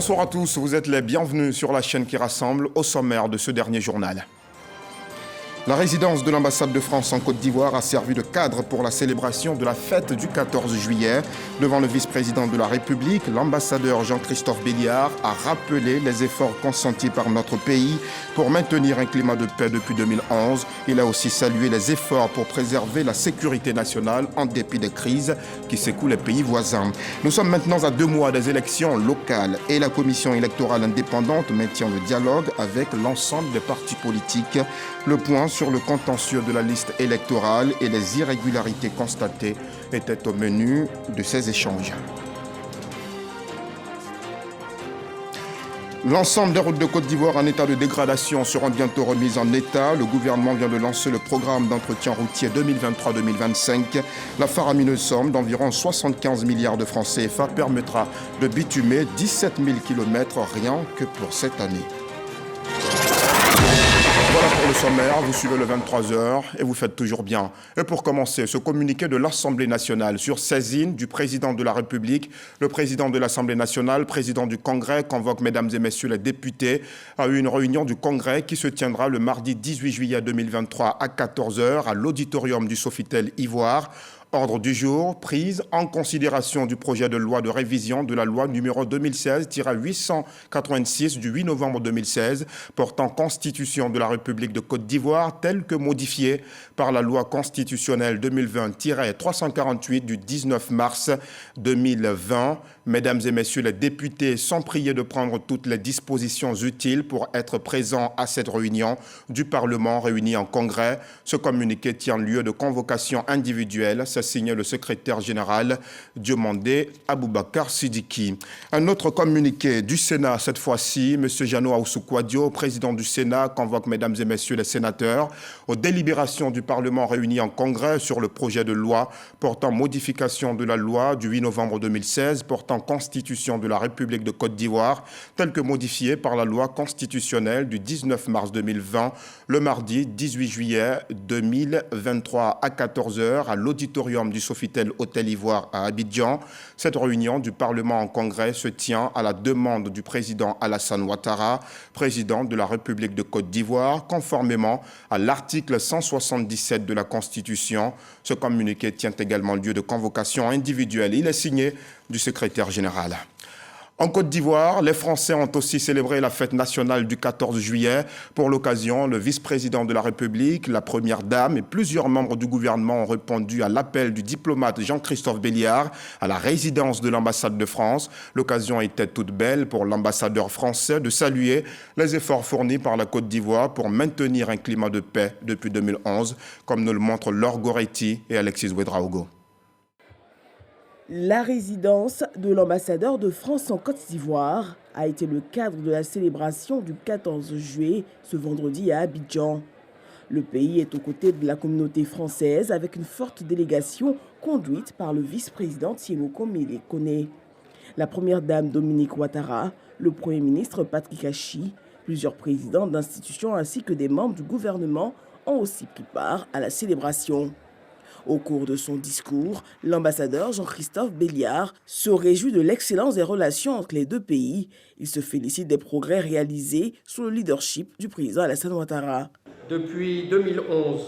Bonsoir à tous, vous êtes les bienvenus sur la chaîne qui rassemble au sommaire de ce dernier journal. La résidence de l'ambassade de France en Côte d'Ivoire a servi de cadre pour la célébration de la fête du 14 juillet. Devant le vice-président de la République, l'ambassadeur Jean-Christophe Béliard a rappelé les efforts consentis par notre pays pour maintenir un climat de paix depuis 2011. Il a aussi salué les efforts pour préserver la sécurité nationale en dépit des crises qui secouent les pays voisins. Nous sommes maintenant à 2 mois des élections locales et la commission électorale indépendante maintient le dialogue avec l'ensemble des partis politiques. Le point sur le contentieux de la liste électorale et les irrégularités constatées était au menu de ces échanges. L'ensemble des routes de Côte d'Ivoire en état de dégradation seront bientôt remises en état. Le gouvernement vient de lancer le programme d'entretien routier 2023-2025. La faramineuse somme d'environ 75 milliards de francs CFA permettra de bitumer 17 000 km rien que pour cette année. Voilà pour le sommaire, vous suivez le 23h et vous faites toujours bien. Et pour commencer, ce communiqué de l'Assemblée nationale sur saisine du président de la République, le président de l'Assemblée nationale, président du Congrès, convoque mesdames et messieurs les députés à une réunion du Congrès qui se tiendra le mardi 18 juillet 2023 à 14h à l'auditorium du Sofitel Ivoire. Ordre du jour, prise en considération du projet de loi de révision de la loi numéro 2016-886 du 8 novembre 2016 portant constitution de la République de Côte d'Ivoire telle que modifiée par la loi constitutionnelle 2020-348 du 19 mars 2020. Mesdames et messieurs les députés sont priés de prendre toutes les dispositions utiles pour être présents à cette réunion du Parlement réuni en Congrès. Ce communiqué tient lieu de convocation individuelle. C'est signé le secrétaire général Diomandé Aboubakar Sidiki. Un autre communiqué du Sénat, cette fois-ci, M. Jano Aoussou-Kouadio, président du Sénat, convoque mesdames et messieurs les sénateurs aux délibérations du Parlement réuni en Congrès sur le projet de loi portant modification de la loi du 8 novembre 2016 portant constitution de la République de Côte d'Ivoire, telle que modifiée par la loi constitutionnelle du 19 mars 2020, le mardi 18 juillet 2023 à 14h à l'auditorium du Sofitel Hôtel Ivoire à Abidjan. Cette réunion du Parlement en Congrès se tient à la demande du président Alassane Ouattara, président de la République de Côte d'Ivoire, conformément à l'article 177 de la Constitution. Ce communiqué tient également lieu de convocation individuelle. Il est signé du secrétaire général. En Côte d'Ivoire, les Français ont aussi célébré la fête nationale du 14 juillet. Pour l'occasion, le vice-président de la République, la première dame et plusieurs membres du gouvernement ont répondu à l'appel du diplomate Jean-Christophe Béliard à la résidence de l'ambassade de France. L'occasion était toute belle pour l'ambassadeur français de saluer les efforts fournis par la Côte d'Ivoire pour maintenir un climat de paix depuis 2011, comme nous le montrent Laure Goretti et Alexis Ouedraogo. La résidence de l'ambassadeur de France en Côte d'Ivoire a été le cadre de la célébration du 14 juillet ce vendredi à Abidjan. Le pays est aux côtés de la communauté française avec une forte délégation conduite par le vice-président Thiemoko Mele Kone. La première dame Dominique Ouattara, le premier ministre Patrick Achi, plusieurs présidents d'institutions ainsi que des membres du gouvernement ont aussi pris part à la célébration. Au cours de son discours, l'ambassadeur Jean-Christophe Béliard se réjouit de l'excellence des relations entre les deux pays. Il se félicite des progrès réalisés sous le leadership du président Alassane Ouattara. Depuis 2011,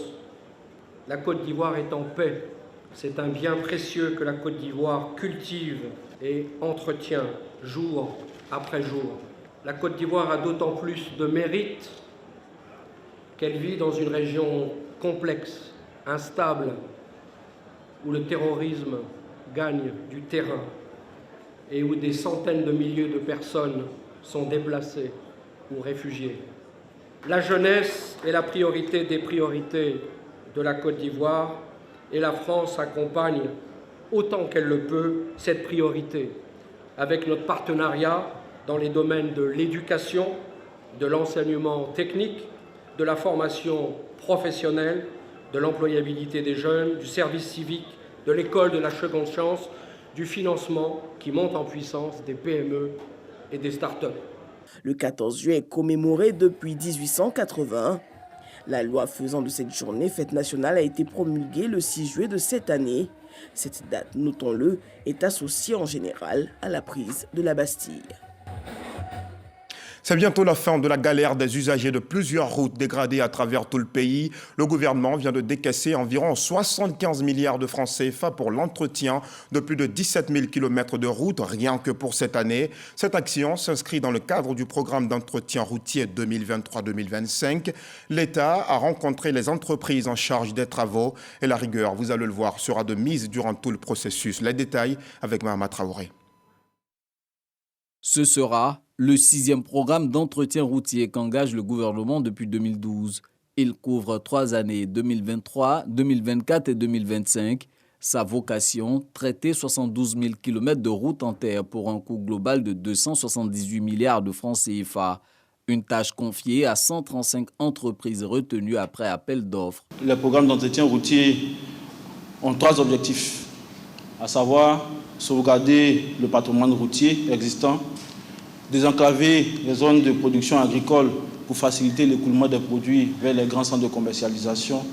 la Côte d'Ivoire est en paix. C'est un bien précieux que la Côte d'Ivoire cultive et entretient jour après jour. La Côte d'Ivoire a d'autant plus de mérite qu'elle vit dans une région complexe, instable, où le terrorisme gagne du terrain et où des centaines de milliers de personnes sont déplacées ou réfugiées. La jeunesse est la priorité des priorités de la Côte d'Ivoire et la France accompagne autant qu'elle le peut cette priorité avec notre partenariat dans les domaines de l'éducation, de l'enseignement technique, de la formation professionnelle, de l'employabilité des jeunes, du service civique, de l'école de la seconde chance, du financement qui monte en puissance des PME et des start-up. Le 14 juillet est commémoré depuis 1880. La loi faisant de cette journée fête nationale a été promulguée le 6 juillet de cette année. Cette date, notons-le, est associée en général à la prise de la Bastille. C'est bientôt la fin de la galère des usagers de plusieurs routes dégradées à travers tout le pays. Le gouvernement vient de décaisser environ 75 milliards de francs CFA pour l'entretien de plus de 17 000 km de routes, rien que pour cette année. Cette action s'inscrit dans le cadre du programme d'entretien routier 2023-2025. L'État a rencontré les entreprises en charge des travaux et la rigueur, vous allez le voir, sera de mise durant tout le processus. Les détails avec Mahama Traoré. Ce sera le 6e programme d'entretien routier qu'engage le gouvernement depuis 2012. Il couvre 3 années, 2023, 2024 et 2025. Sa vocation, traiter 72 000 km de routes en terre pour un coût global de 278 milliards de francs CFA. Une tâche confiée à 135 entreprises retenues après appel d'offres. Les programmes d'entretien routier ont 3 objectifs, à savoir sauvegarder le patrimoine routier existant, désenclaver les zones de production agricole pour faciliter l'écoulement des produits vers les grands centres de commercialisation,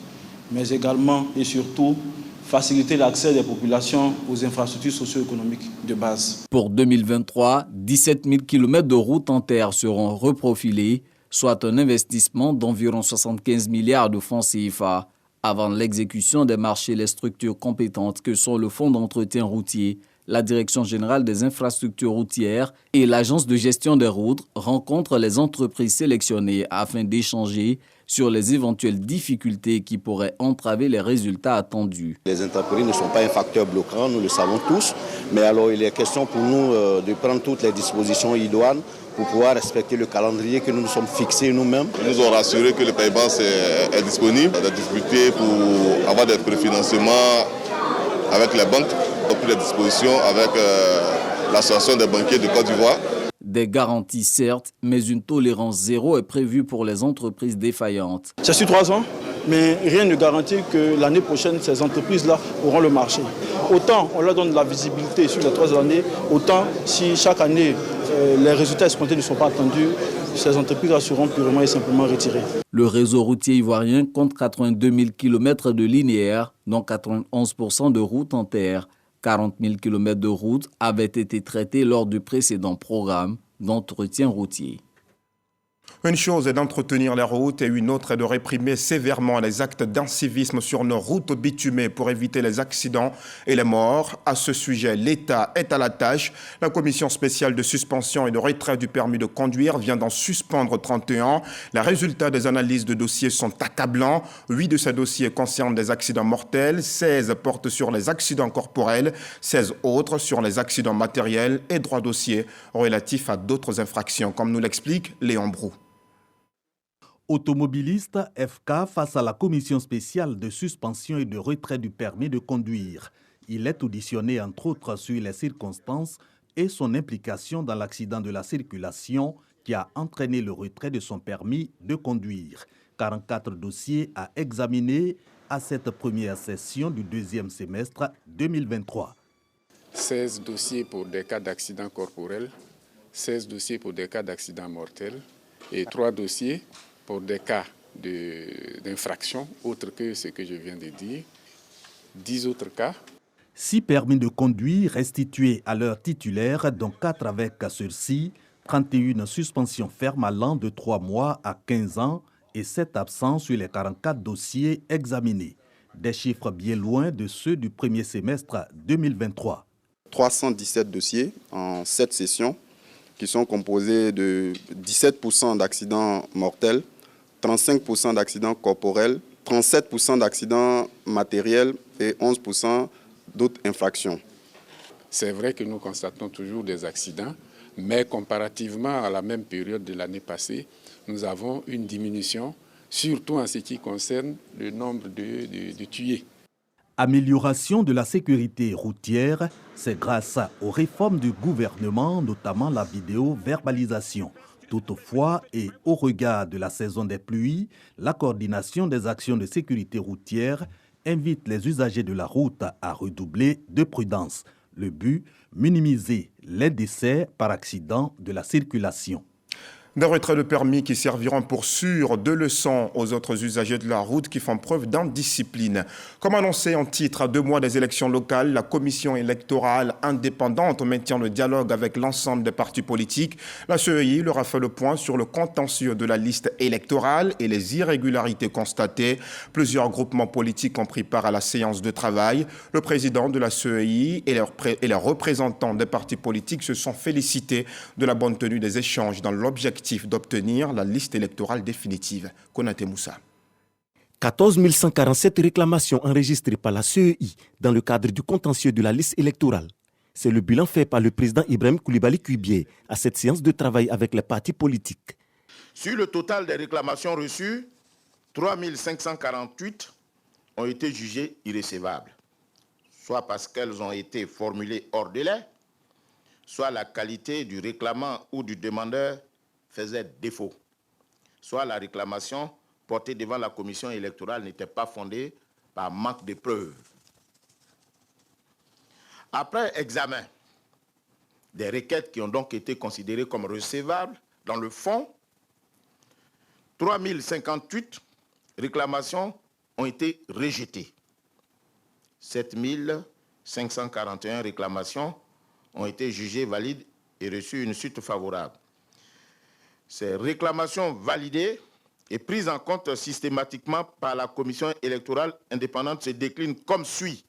mais également et surtout faciliter l'accès des populations aux infrastructures socio-économiques de base. Pour 2023, 17 000 km de routes en terre seront reprofilés, soit un investissement d'environ 75 milliards de francs CFA. Avant l'exécution des marchés, les structures compétentes que sont le Fonds d'entretien routier, la Direction générale des infrastructures routières et l'Agence de gestion des routes rencontrent les entreprises sélectionnées afin d'échanger sur les éventuelles difficultés qui pourraient entraver les résultats attendus. Les intempéries ne sont pas un facteur bloquant, nous le savons tous, mais alors il est question pour nous de prendre toutes les dispositions idoines pour pouvoir respecter le calendrier que nous nous sommes fixés nous-mêmes. Ils nous ont rassuré que le paiement est disponible. On a discuté pour avoir des préfinancements avec les banques, on a pris les dispositions avec l'association des banquiers de Côte d'Ivoire. Des garanties certes, mais une tolérance zéro est prévue pour les entreprises défaillantes. C'est sur 3 ans, mais rien ne garantit que l'année prochaine, ces entreprises-là auront le marché. Autant on leur donne de la visibilité sur les 3 années, autant si chaque année les résultats escomptés ne sont pas attendus, ces entreprises seront purement et simplement retirées. Le réseau routier ivoirien compte 82 000 km de linéaires, dont 91% de routes en terre. 40 000 km de routes avaient été traités lors du précédent programme d'entretien routier. Une chose est d'entretenir les routes et une autre est de réprimer sévèrement les actes d'incivisme sur nos routes bitumées pour éviter les accidents et les morts. À ce sujet, l'État est à la tâche. La commission spéciale de suspension et de retrait du permis de conduire vient d'en suspendre 31. Les résultats des analyses de dossiers sont accablants. 8 de ces dossiers concernent des accidents mortels, 16 portent sur les accidents corporels, 16 autres sur les accidents matériels et 3 dossiers relatifs à d'autres infractions, comme nous l'explique Léon Brou. Automobiliste FK face à la commission spéciale de suspension et de retrait du permis de conduire. Il est auditionné entre autres sur les circonstances et son implication dans l'accident de la circulation qui a entraîné le retrait de son permis de conduire. 44 dossiers à examiner à cette première session du 2e semestre 2023. 16 dossiers pour des cas d'accident corporel, 16 dossiers pour des cas d'accident mortel et 3 dossiers pour des cas d'infraction, autres que ce que je viens de dire, 10 autres cas. 6 permis de conduire restitués à leur titulaire, dont 4 avec sursis, 31 suspensions fermes allant de 3 mois à 15 ans et 7 absents sur les 44 dossiers examinés. Des chiffres bien loin de ceux du premier semestre 2023. 317 dossiers en 7 sessions qui sont composés de 17% d'accidents mortels, 35% d'accidents corporels, 37% d'accidents matériels et 11% d'autres infractions. C'est vrai que nous constatons toujours des accidents, mais comparativement à la même période de l'année passée, nous avons une diminution, surtout en ce qui concerne le nombre de tués. Amélioration de la sécurité routière, c'est grâce aux réformes du gouvernement, notamment la vidéo-verbalisation. Toutefois, et au regard de la saison des pluies, la coordination des actions de sécurité routière invite les usagers de la route à redoubler de prudence. Le but, minimiser les décès par accident de la circulation. Des retraits de permis qui serviront pour sûr de leçons aux autres usagers de la route qui font preuve d'indiscipline. Comme annoncé en titre, à 2 mois des élections locales, la commission électorale indépendante maintient le dialogue avec l'ensemble des partis politiques. La CEI leur a fait le point sur le contentieux de la liste électorale et les irrégularités constatées. Plusieurs groupements politiques ont pris part à la séance de travail. Le président de la CEI et les représentants des partis politiques se sont félicités de la bonne tenue des échanges dans l'objectif d'obtenir la liste électorale définitive. Konaté Moussa. 14 147 réclamations enregistrées par la CEI dans le cadre du contentieux de la liste électorale. C'est le bilan fait par le président Ibrahim Koulibaly Kuibié à cette séance de travail avec les partis politiques. Sur le total des réclamations reçues, 3 548 ont été jugées irrécevables, soit parce qu'elles ont été formulées hors délai, soit la qualité du réclamant ou du demandeur faisait défaut, soit la réclamation portée devant la commission électorale n'était pas fondée par manque de preuves. Après examen des requêtes qui ont donc été considérées comme recevables, dans le fond, 3 058 réclamations ont été rejetées. 7 541 réclamations ont été jugées valides et reçu une suite favorable. Ces réclamations validées et prises en compte systématiquement par la commission électorale indépendante se déclinent comme suit.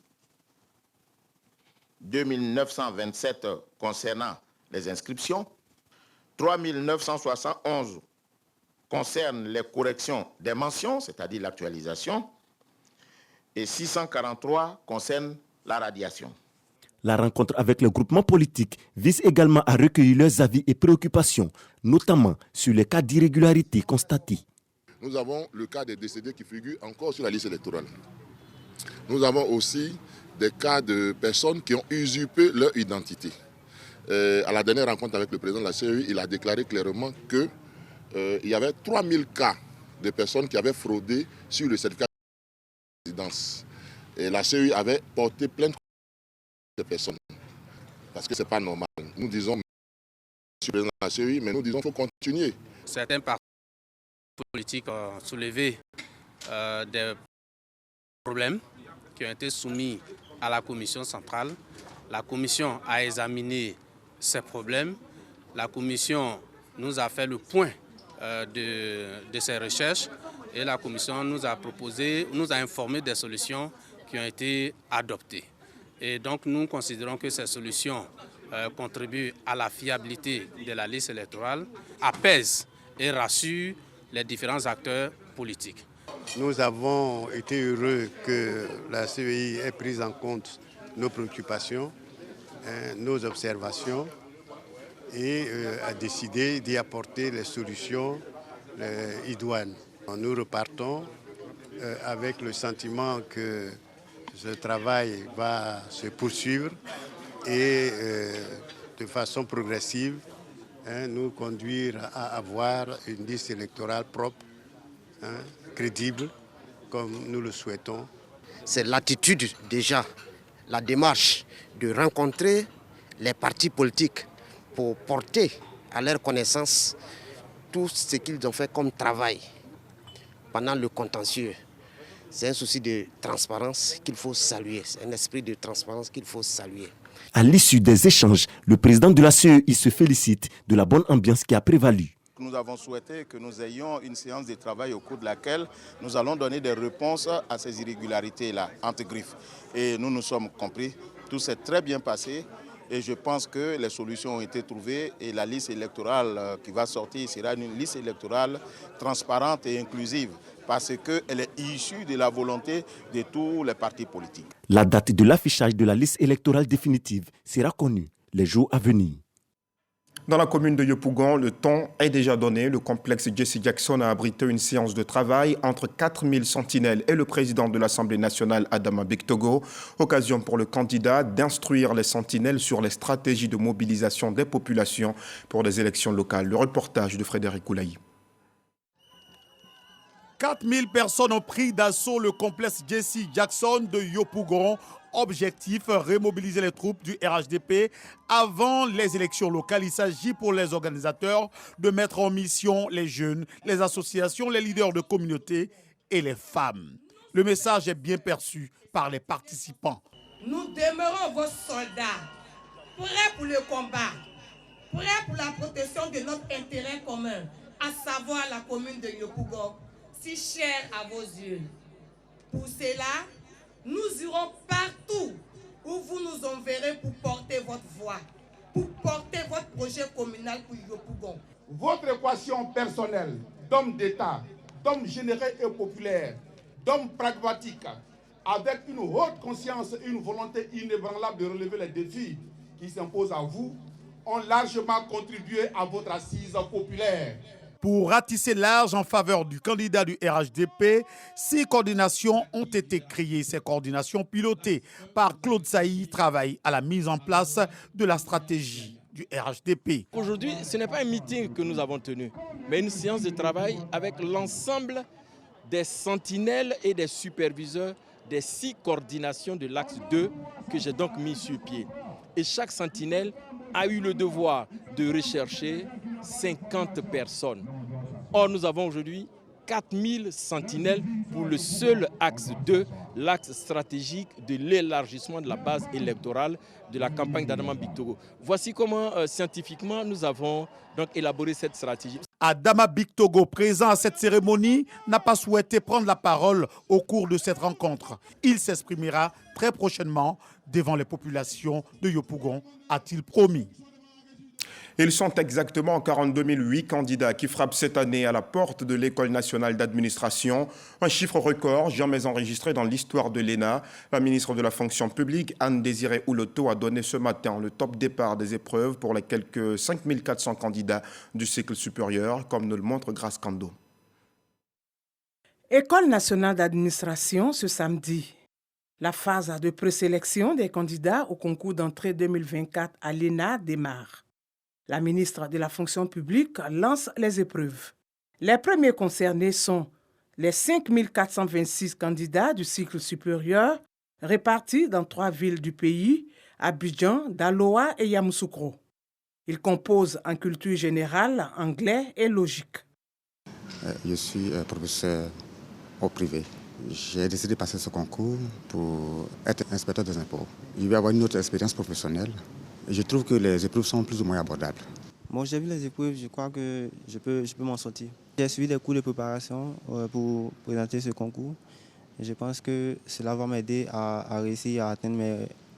2 927 concernant les inscriptions, 3 971 concernent les corrections des mentions, c'est-à-dire l'actualisation, et 643 concernent la radiation. La rencontre avec le groupement politique vise également à recueillir leurs avis et préoccupations, notamment sur les cas d'irrégularité constatés. Nous avons le cas des décédés qui figurent encore sur la liste électorale. Nous avons aussi des cas de personnes qui ont usurpé leur identité. À la dernière rencontre avec le président de la CEI, il a déclaré clairement qu'il y avait 3000 cas de personnes qui avaient fraudé sur le certificat de résidence. Et la CEI avait porté plainte de personnes, parce que ce n'est pas normal. Nous disons, sur le président de la CEI, mais nous disons qu'il faut continuer. Certains partis politiques ont soulevé des problèmes qui ont été soumis à la commission centrale. La commission a examiné ces problèmes. La commission nous a fait le point de ces recherches et la commission nous a informé des solutions qui ont été adoptées. Et donc nous considérons que ces solutions contribuent à la fiabilité de la liste électorale, apaisent et rassurent les différents acteurs politiques. Nous avons été heureux que la CEI ait pris en compte nos préoccupations, nos observations et a décidé d'y apporter les solutions idoines. Nous repartons avec le sentiment que ce travail va se poursuivre et de façon progressive nous conduire à avoir une liste électorale propre, crédible, comme nous le souhaitons. C'est l'attitude déjà, la démarche de rencontrer les partis politiques pour porter à leur connaissance tout ce qu'ils ont fait comme travail pendant le contentieux. C'est un souci de transparence qu'il faut saluer, c'est un esprit de transparence qu'il faut saluer. À l'issue des échanges, le président de la CEI se félicite de la bonne ambiance qui a prévalu. Nous avons souhaité que nous ayons une séance de travail au cours de laquelle nous allons donner des réponses à ces irrégularités-là, entre griffes. Et nous nous sommes compris, tout s'est très bien passé et je pense que les solutions ont été trouvées et la liste électorale qui va sortir sera une liste électorale transparente et inclusive parce qu'elle est issue de la volonté de tous les partis politiques. La date de l'affichage de la liste électorale définitive sera connue les jours à venir. Dans la commune de Yopougon, le ton est déjà donné. Le complexe Jesse Jackson a abrité une séance de travail entre 4000 sentinelles et le président de l'Assemblée nationale, Adama Bektogo. Occasion pour le candidat d'instruire les sentinelles sur les stratégies de mobilisation des populations pour des élections locales. Le reportage de Frédéric Koulaï. 4000 personnes ont pris d'assaut le complexe Jesse Jackson de Yopougon Objectif, remobiliser les troupes du RHDP avant les élections locales. Il s'agit pour les organisateurs de mettre en mission les jeunes, les associations, les leaders de communauté et les femmes. Le message est bien perçu par les participants. Nous demeurons vos soldats, prêts pour le combat, prêts pour la protection de notre intérêt commun, à savoir la commune de Yopougon, si chère à vos yeux. Pour cela, nous irons partout où vous nous enverrez pour porter votre voix, pour porter votre projet communal pour Yopougon. Votre équation personnelle d'homme d'État, d'homme généreux et populaire, d'homme pragmatique, avec une haute conscience et une volonté inébranlable de relever les défis qui s'imposent à vous, ont largement contribué à votre assise populaire. Pour ratisser large en faveur du candidat du RHDP, 6 coordinations ont été créées. Ces coordinations pilotées par Claude Sailly travaillent à la mise en place de la stratégie du RHDP. Aujourd'hui, ce n'est pas un meeting que nous avons tenu, mais une séance de travail avec l'ensemble des sentinelles et des superviseurs des 6 coordinations de l'axe 2 que j'ai donc mis sur pied. Et chaque sentinelle a eu le devoir de rechercher 50 personnes. Or, nous avons aujourd'hui 4000 sentinelles pour le seul axe 2, l'axe stratégique de l'élargissement de la base électorale de la campagne d'Adama Bictogo. Voici comment scientifiquement nous avons donc élaboré cette stratégie. Adama Bictogo, présent à cette cérémonie, n'a pas souhaité prendre la parole au cours de cette rencontre. Il s'exprimera très prochainement devant les populations de Yopougon, a-t-il promis. Ils sont exactement 42 008 candidats qui frappent cette année à la porte de l'École nationale d'administration. Un chiffre record jamais enregistré dans l'histoire de l'ENA. La ministre de la fonction publique, Anne-Désirée Ouloto, a donné ce matin le top départ des épreuves pour les quelques 5 400 candidats du cycle supérieur, comme nous le montre Grace Kando. École nationale d'administration ce samedi. La phase de présélection des candidats au concours d'entrée 2024 à l'ENA démarre. La ministre de la fonction publique lance les épreuves. Les premiers concernés sont les 5 426 candidats du cycle supérieur répartis dans 3 villes du pays, Abidjan, Daloa et Yamoussoukro. Ils composent en culture générale, anglais et logique. Je suis professeur au privé. J'ai décidé de passer ce concours pour être inspecteur des impôts. Je vais avoir une autre expérience professionnelle. Je trouve que les épreuves sont plus ou moins abordables. Bon, j'ai vu les épreuves, je crois que je peux m'en sortir. J'ai suivi des cours de préparation pour présenter ce concours. Je pense que cela va m'aider à réussir à atteindre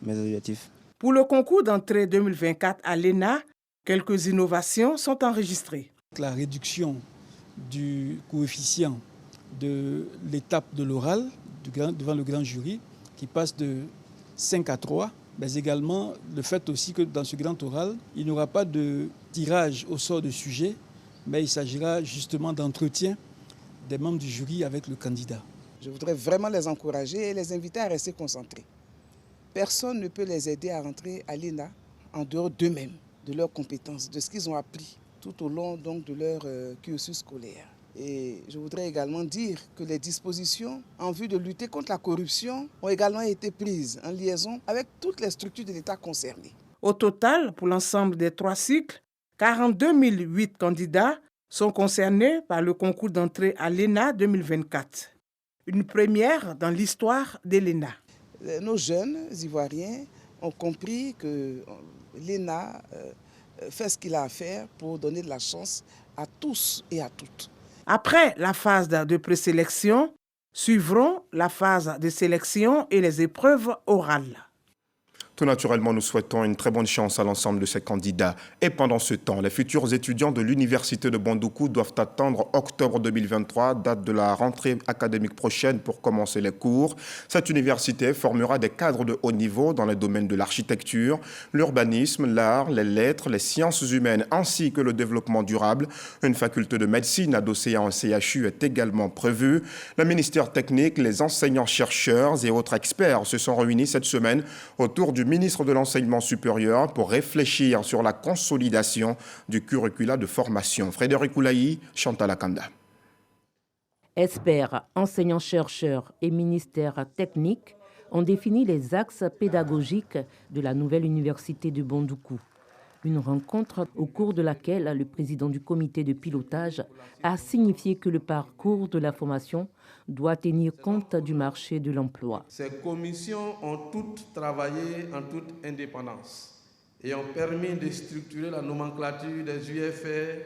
mes objectifs. Pour le concours d'entrée 2024 à l'ENA, quelques innovations sont enregistrées. La réduction du coefficient de l'étape de l'oral devant le grand jury qui passe de 5 à 3. Mais également le fait aussi que dans ce grand oral, il n'y aura pas de tirage au sort de sujet, mais il s'agira justement d'entretien des membres du jury avec le candidat. Je voudrais vraiment les encourager et les inviter à rester concentrés. Personne ne peut les aider à rentrer à l'ENA en dehors d'eux-mêmes, de leurs compétences, de ce qu'ils ont appris tout au long donc, de leur cursus scolaire. Et je voudrais également dire que les dispositions en vue de lutter contre la corruption ont également été prises en liaison avec toutes les structures de l'État concernées. Au total, pour l'ensemble des 3 cycles, 42 008 candidats sont concernés par le concours d'entrée à l'ENA 2024. Une première dans l'histoire de l'ENA. Nos jeunes Ivoiriens ont compris que l'ENA fait ce qu'il a à faire pour donner de la chance à tous et à toutes. Après la phase de présélection, suivront la phase de sélection et les épreuves orales. Tout naturellement, nous souhaitons une très bonne chance à l'ensemble de ces candidats. Et pendant ce temps, les futurs étudiants de l'université de Bandoukou doivent attendre octobre 2023, date de la rentrée académique prochaine, pour commencer les cours. Cette université formera des cadres de haut niveau dans les domaines de l'architecture, l'urbanisme, l'art, les lettres, les sciences humaines ainsi que le développement durable. Une faculté de médecine adossée à un CHU est également prévue. Le ministère technique, les enseignants-chercheurs et autres experts se sont réunis cette semaine autour du ministre de l'Enseignement supérieur pour réfléchir sur la consolidation du curricula de formation. Frédéric Oulaï, Chantal Akanda. Experts, enseignants-chercheurs et ministères techniques ont défini les axes pédagogiques de la nouvelle université de Bondoukou. Une rencontre au cours de laquelle le président du comité de pilotage a signifié que le parcours de la formation doit tenir compte du marché de l'emploi. Ces commissions ont toutes travaillé en toute indépendance et ont permis de structurer la nomenclature des UFR,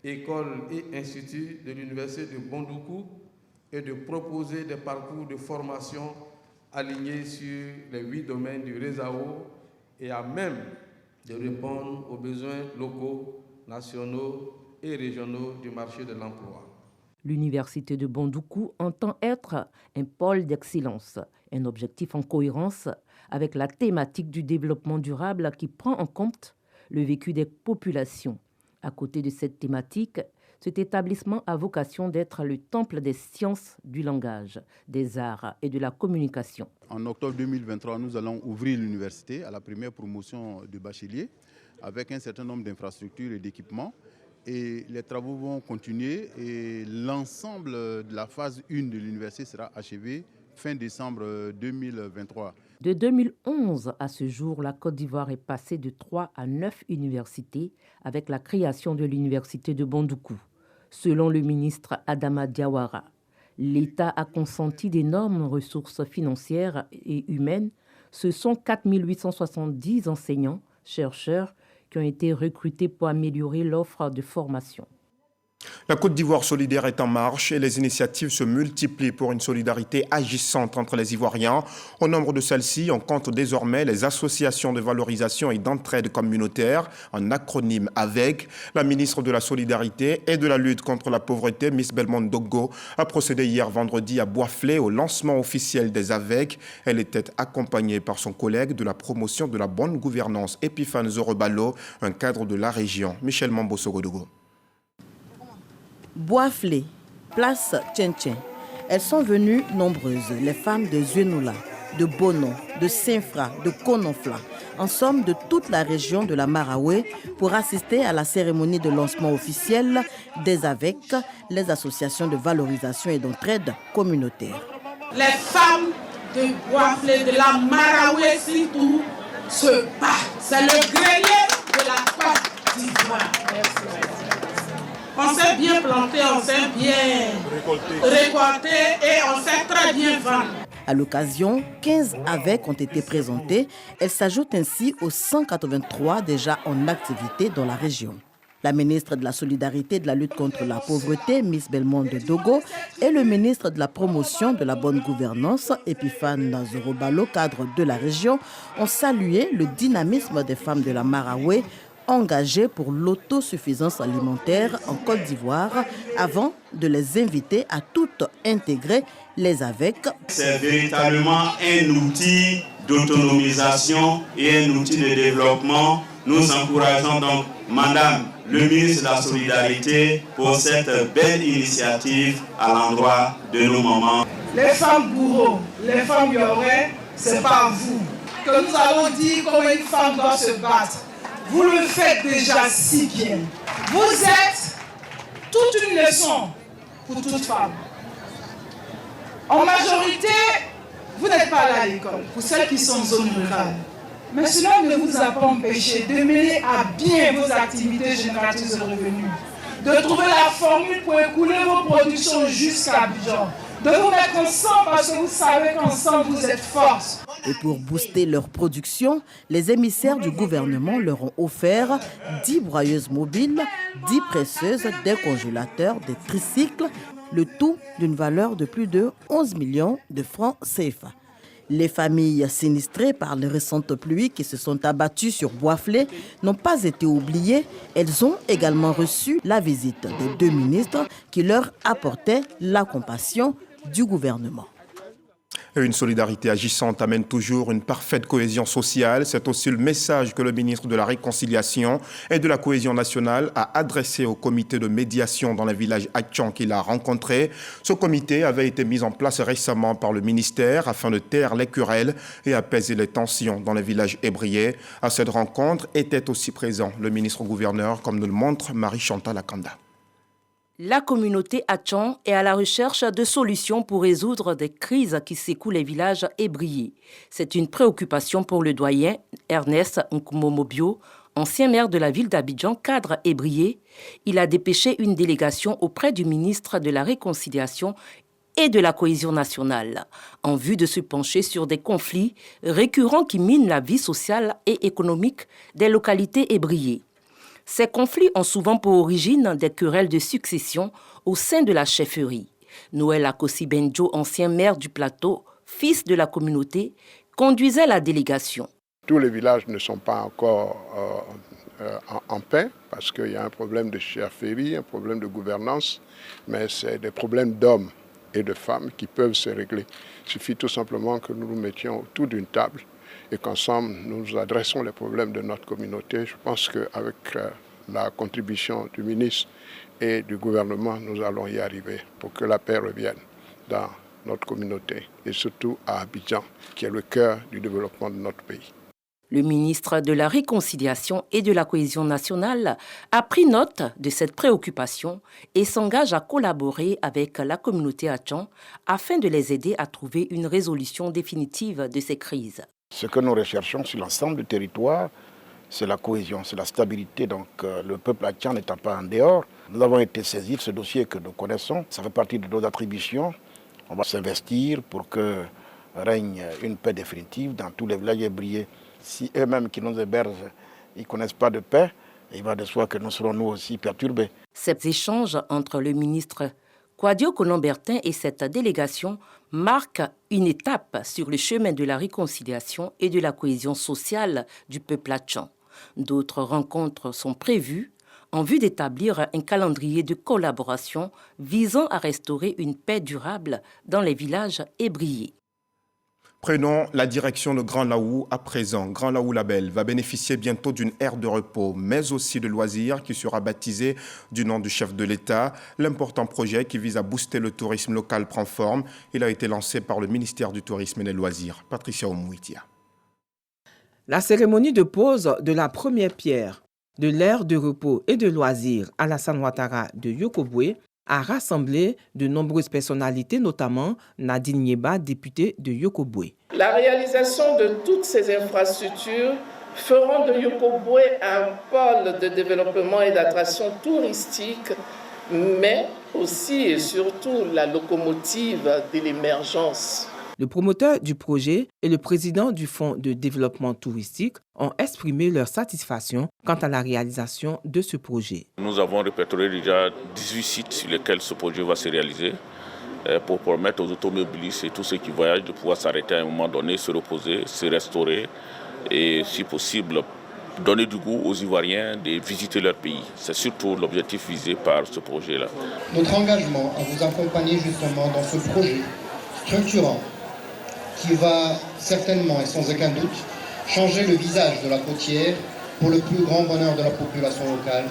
écoles et instituts de l'université de Bondoukou et de proposer des parcours de formation alignés sur les 8 domaines du RESAO et à même de répondre aux besoins locaux, nationaux et régionaux du marché de l'emploi. L'université de Bondoukou entend être un pôle d'excellence, un objectif en cohérence avec la thématique du développement durable qui prend en compte le vécu des populations. À côté de cette thématique, cet établissement a vocation d'être le temple des sciences du langage, des arts et de la communication. En octobre 2023, nous allons ouvrir l'université à la première promotion de bacheliers avec un certain nombre d'infrastructures et d'équipements. Et les travaux vont continuer et l'ensemble de la phase 1 de l'université sera achevée fin décembre 2023. De 2011 à ce jour, la Côte d'Ivoire est passée de 3 à 9 universités avec la création de l'université de Bondoukou. Selon le ministre Adama Diawara, l'État a consenti d'énormes ressources financières et humaines. Ce sont 4 870 enseignants, chercheurs qui ont été recrutés pour améliorer l'offre de formation. La Côte d'Ivoire solidaire est en marche et les initiatives se multiplient pour une solidarité agissante entre les Ivoiriens. Au nombre de celles-ci, on compte désormais les associations de valorisation et d'entraide communautaire, en acronyme AVEC. La ministre de la Solidarité et de la lutte contre la pauvreté, Miss Belmondo Dogo, a procédé hier vendredi à Boisflé au lancement officiel des AVEC. Elle était accompagnée par son collègue de la promotion de la bonne gouvernance, Epiphane Zorobalo, un cadre de la région, Michel Mambo-Sogodogo. Boisflé, place Tchentchen. Elles sont venues nombreuses, les femmes de Zuenoula, de Bono, de Saint-Fra, de Kononfla, en somme de toute la région de la Maraoué, pour assister à la cérémonie de lancement officiel des AVEC, les associations de valorisation et d'entraide communautaire. Les femmes de Boisflé, de la Maraoué surtout, se battent. C'est le grenier de la Côte d'Ivoire. On s'est bien planté, on s'est bien récolté et on s'est très bien vendu. À l'occasion, 15 AVEC ont été présentés. Elles s'ajoutent ainsi aux 183 déjà en activité dans la région. La ministre de la Solidarité et de la lutte contre la pauvreté, Miss Belmondo Dogo, et le ministre de la promotion de la bonne gouvernance, Epiphane Zorobalo, cadre de la région, ont salué le dynamisme des femmes de la Maraoué, engagées pour l'autosuffisance alimentaire en Côte d'Ivoire, avant de les inviter à toutes intégrer les AVEC. C'est véritablement un outil d'autonomisation et un outil de développement. Nous encourageons donc Madame le ministre de la Solidarité pour cette belle initiative à l'endroit de nos mamans. Les femmes bourreaux, les femmes yoré, c'est pas vous que nous allons dire comment une femme doit se battre. Vous le faites déjà si bien. Vous êtes toute une leçon pour toute femme. En majorité, vous n'êtes pas allé à l'école, pour celles qui sont en zone rurale. Mais cela ne vous a pas empêché de mener à bien vos activités génératrices de revenus, de trouver la formule pour écouler vos productions jusqu'à Abidjan, de vous mettre ensemble parce que vous savez qu'ensemble vous êtes force. Et pour booster leur production, les émissaires du gouvernement leur ont offert 10 broyeuses mobiles, 10 presseuses, des congélateurs, des tricycles, le tout d'une valeur de plus de 11 millions de francs CFA. Les familles sinistrées par les récentes pluies qui se sont abattues sur Boisflé n'ont pas été oubliées. Elles ont également reçu la visite des 2 ministres qui leur apportaient la compassion du gouvernement. Une solidarité agissante amène toujours une parfaite cohésion sociale. C'est aussi le message que le ministre de la Réconciliation et de la Cohésion nationale a adressé au comité de médiation dans le village Atchan qu'il a rencontré. Ce comité avait été mis en place récemment par le ministère afin de taire les querelles et apaiser les tensions dans le village ébrié. À cette rencontre était aussi présent le ministre-gouverneur, comme nous le montre Marie-Chantal Akanda. La communauté Atchon est à la recherche de solutions pour résoudre des crises qui secouent les villages ébriés. C'est une préoccupation pour le doyen Ernest Nkumomobio, ancien maire de la ville d'Abidjan, cadre ébrié. Il a dépêché une délégation auprès du ministre de la Réconciliation et de la Cohésion nationale, en vue de se pencher sur des conflits récurrents qui minent la vie sociale et économique des localités ébriées. Ces conflits ont souvent pour origine des querelles de succession au sein de la chefferie. Noël Akosi Benjo, ancien maire du plateau, fils de la communauté, conduisait la délégation. Tous les villages ne sont pas encore en paix parce qu'il y a un problème de chefferie, un problème de gouvernance, mais c'est des problèmes d'hommes et de femmes qui peuvent se régler. Il suffit tout simplement que nous nous mettions autour d'une table et qu'ensemble nous adressons les problèmes de notre communauté. Je pense qu'avec la contribution du ministre et du gouvernement, nous allons y arriver pour que la paix revienne dans notre communauté et surtout à Abidjan, qui est le cœur du développement de notre pays. Le ministre de la Réconciliation et de la Cohésion nationale a pris note de cette préoccupation et s'engage à collaborer avec la communauté Atchon afin de les aider à trouver une résolution définitive de ces crises. Ce que nous recherchons sur l'ensemble du territoire, c'est la cohésion, c'est la stabilité. Donc le peuple Atchon n'étant pas en dehors, nous avons été saisis de ce dossier que nous connaissons. Ça fait partie de nos attributions. On va s'investir pour que règne une paix définitive dans tous les villages ébriés. Si eux-mêmes qui nous hébergent, ils ne connaissent pas de paix, il va de soi que nous serons nous aussi perturbés. Ces échanges entre le ministre Kwadio Konan-Bertin et cette délégation marquent une étape sur le chemin de la réconciliation et de la cohésion sociale du peuple Atchon. D'autres rencontres sont prévues en vue d'établir un calendrier de collaboration visant à restaurer une paix durable dans les villages ébriés. Prenons la direction de Grand Laou à présent. Grand Laou Label va bénéficier bientôt d'une aire de repos, mais aussi de loisirs qui sera baptisée du nom du chef de l'État. L'important projet qui vise à booster le tourisme local prend forme. Il a été lancé par le ministère du Tourisme et des Loisirs. Patricia Omouitia. La cérémonie de pose de la première pierre de l'aire de repos et de loisirs Alassane Ouattara de Yokobwe a rassemblé de nombreuses personnalités, notamment Nadine Nieba, députée de Yokobwe. La réalisation de toutes ces infrastructures feront de Yokobwe un pôle de développement et d'attraction touristique, mais aussi et surtout la locomotive de l'émergence. Le promoteur du projet et le président du Fonds de développement touristique ont exprimé leur satisfaction quant à la réalisation de ce projet. Nous avons répertorié déjà 18 sites sur lesquels ce projet va se réaliser pour permettre aux automobilistes et tous ceux qui voyagent de pouvoir s'arrêter à un moment donné, se reposer, se restaurer et, si possible, donner du goût aux Ivoiriens de visiter leur pays. C'est surtout l'objectif visé par ce projet-là. Notre engagement à vous accompagner justement dans ce projet structurant qui va certainement et sans aucun doute changer le visage de la côtière pour le plus grand bonheur de la population locale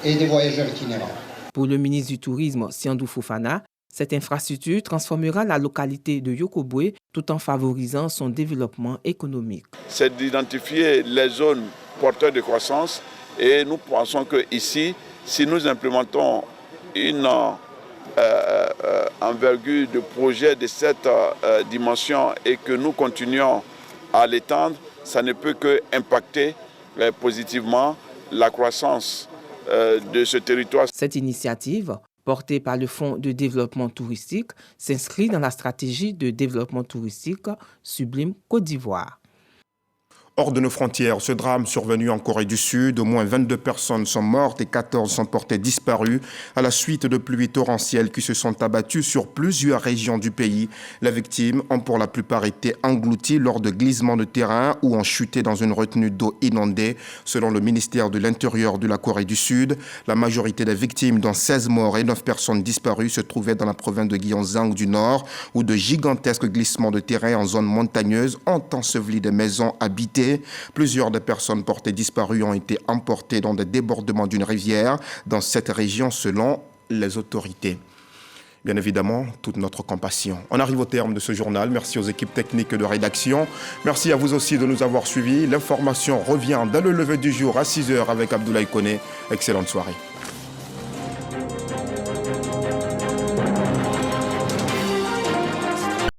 et des voyageurs itinérants. Pour le ministre du Tourisme, Siandou Fofana, cette infrastructure transformera la localité de Yokobwe tout en favorisant son développement économique. C'est d'identifier les zones porteurs de croissance et nous pensons qu'ici, si nous implémentons une envergure de projet de cette dimension et que nous continuons à l'étendre, ça ne peut que impacter positivement la croissance de ce territoire. Cette initiative, portée par le Fonds de développement touristique, s'inscrit dans la stratégie de développement touristique Sublime Côte d'Ivoire. Hors de nos frontières, ce drame survenu en Corée du Sud, au moins 22 personnes sont mortes et 14 sont portées disparues à la suite de pluies torrentielles qui se sont abattues sur plusieurs régions du pays. Les victimes ont pour la plupart été englouties lors de glissements de terrain ou ont chuté dans une retenue d'eau inondée. Selon le ministère de l'Intérieur de la Corée du Sud, la majorité des victimes, dont 16 morts et 9 personnes disparues, se trouvaient dans la province de Gyeongsang du Nord, où de gigantesques glissements de terrain en zone montagneuse ont enseveli des maisons habitées. Plusieurs des personnes portées disparues ont été emportées dans des débordements d'une rivière dans cette région selon les autorités. Bien évidemment, toute notre compassion. On arrive au terme de ce journal. Merci aux équipes techniques de rédaction. Merci à vous aussi de nous avoir suivis. L'information revient dès le lever du jour à 6h avec Abdoulaye Koné. Excellente soirée.